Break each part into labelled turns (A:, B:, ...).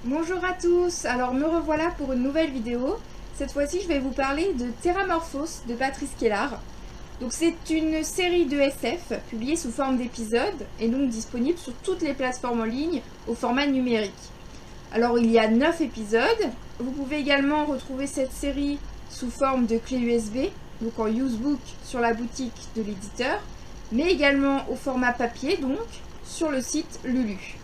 A: Bonjour à tous, alors me revoilà pour une nouvelle vidéo. Cette fois-ci je vais vous parler de Terramorphos de Patrice Kellar. Donc c'est une série de SF publiée sous forme d'épisodes et donc disponible sur toutes les plateformes en ligne au format numérique. Alors il y a 9 épisodes, vous pouvez également retrouver cette série sous forme de clé USB, donc en usebook sur la boutique de l'éditeur, mais également au format papier donc sur le site Lulu.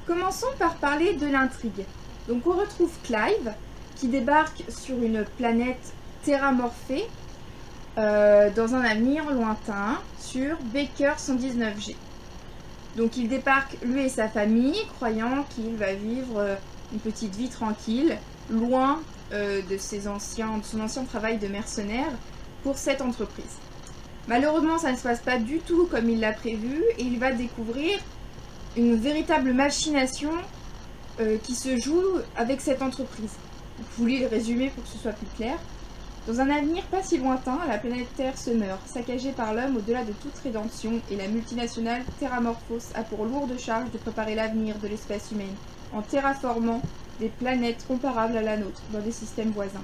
A: Commençons par parler de l'intrigue. Donc on retrouve Clive qui débarque sur une planète terramorphée dans un avenir lointain sur Baker 119G. Donc il débarque lui et sa famille croyant qu'il va vivre une petite vie tranquille loin de son ancien travail de mercenaire pour cette entreprise. Malheureusement ça ne se passe pas du tout comme il l'a prévu et il va découvrir une véritable machination qui se joue avec cette entreprise. Je voulais le résumer pour que ce soit plus clair. Dans un avenir pas si lointain, la planète Terre se meurt, saccagée par l'homme au-delà de toute rédemption, et la multinationale Terramorphos a pour lourde charge de préparer l'avenir de l'espèce humaine, en terraformant des planètes comparables à la nôtre, dans des systèmes voisins.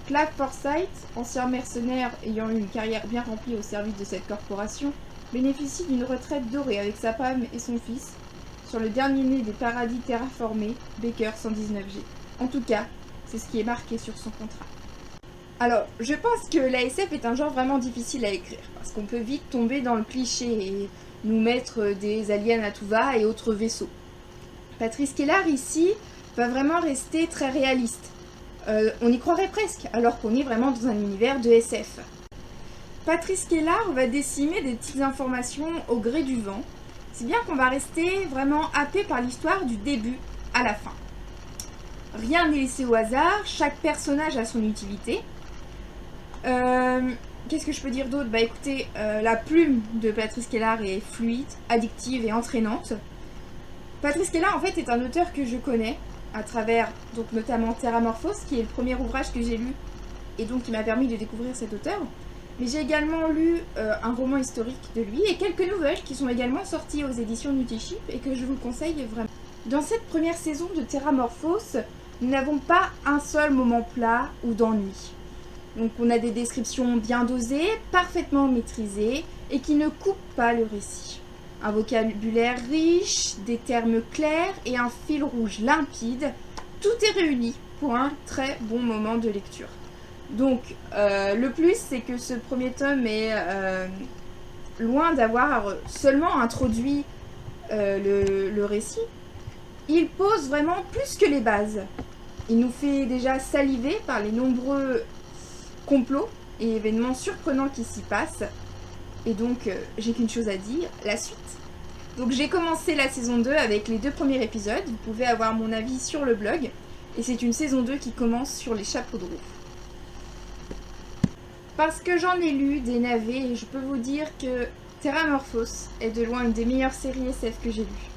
A: Clive Forsyth, ancien mercenaire ayant eu une carrière bien remplie au service de cette corporation, bénéficie d'une retraite dorée avec sa femme et son fils sur le dernier né des paradis terraformés, Baker 119G. En tout cas, c'est ce qui est marqué sur son contrat. Alors, je pense que la SF est un genre vraiment difficile à écrire, parce qu'on peut vite tomber dans le cliché et nous mettre des aliens à tout va et autres vaisseaux. Patrice Kellar, ici, va vraiment rester très réaliste. On y croirait presque, alors qu'on est vraiment dans un univers de SF. Patrice Kellar va décimer des petites informations au gré du vent, si bien qu'on va rester vraiment happé par l'histoire du début à la fin. Rien n'est laissé au hasard, chaque personnage a son utilité. Qu'est-ce que je peux dire d'autre ? Bah écoutez, la plume de Patrice Kellar est fluide, addictive et entraînante. Patrice Kellar en fait est un auteur que je connais à travers donc notamment Terramorphos, qui est le premier ouvrage que j'ai lu et donc qui m'a permis de découvrir cet auteur. Mais j'ai également lu un roman historique de lui et quelques nouvelles qui sont également sorties aux éditions Nutiship et que je vous conseille vraiment. Dans cette première saison de Terramorphos, nous n'avons pas un seul moment plat ou d'ennui. Donc on a des descriptions bien dosées, parfaitement maîtrisées et qui ne coupent pas le récit. Un vocabulaire riche, des termes clairs et un fil rouge limpide, tout est réuni pour un très bon moment de lecture. Donc, le plus, c'est que ce premier tome est loin d'avoir seulement introduit le récit. Il pose vraiment plus que les bases. Il nous fait déjà saliver par les nombreux complots et événements surprenants qui s'y passent. Et donc, j'ai qu'une chose à dire, la suite. Donc, j'ai commencé la saison 2 avec les 2 premiers épisodes. Vous pouvez avoir mon avis sur le blog. Et c'est une saison 2 qui commence sur les chapeaux de roue. Parce que j'en ai lu des navets et je peux vous dire que Terramorphos est de loin une des meilleures séries SF que j'ai lues.